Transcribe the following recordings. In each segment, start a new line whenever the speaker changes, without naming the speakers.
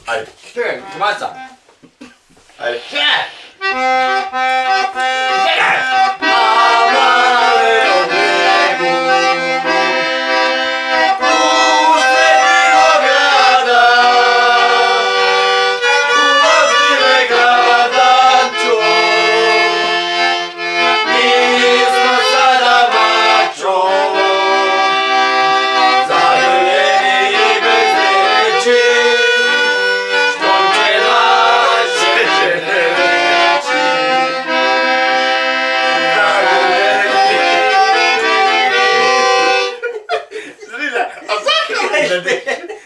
Ajde.
Čekaj, maca.
Ajde.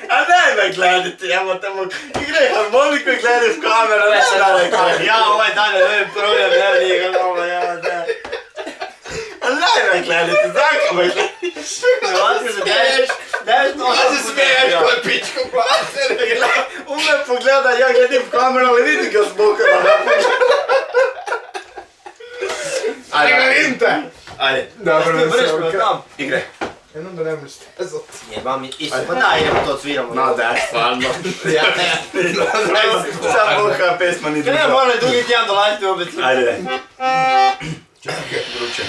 A daj me gledati, evo tamo, igraj harmoniku i gledaj v kameru, ne se daleko.
Ja, ovaj dan je novi program, ne nije ga ovo, ja, da.
A daj me gledati, zako me gledati.
Ovako se daješ to.
A se smiješ kod pičku placer. Ume pogleda, ja gledam v kameru, ali vidim ga zboka da me pogleda. Ajde, ga vidim te. Ajde.
Dobro, ne se tam.
Igraj.
Jednom da ne možeš stezat.
Jebam je isto, pa daj, idemo to odsviramo.
No daj, stvarno. Ja ne. Sam Boga pesma ni
Ne, mora drugi tjedan dolaziti u obec.
Ajde, daj. Čekaj, vruće.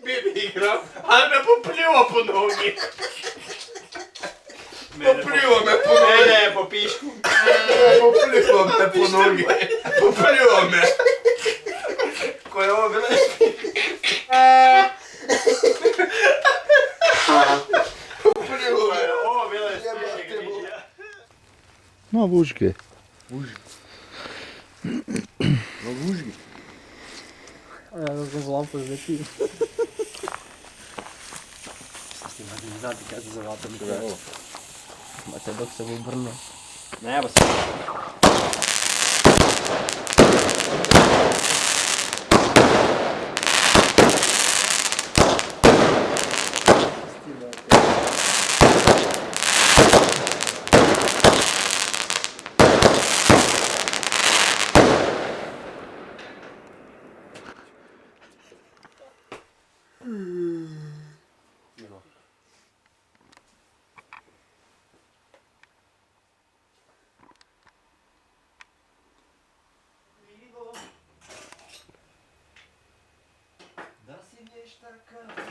Bibi igrao, ali me popljuo po nogi. Popljuo me po nogi.
Mene po pišku.
Popljuo me po nogi. Popljuo me.
Ko je ovo bilo?
Popljuo me.
Ovo bilo je smiješeg grižija.
No, vužge.
No vužgi.
Ja sam z lampo izletio.
Ne znate kada se zavatam
Evo. Mate dok se obrne.
Ne, evo sam.
така.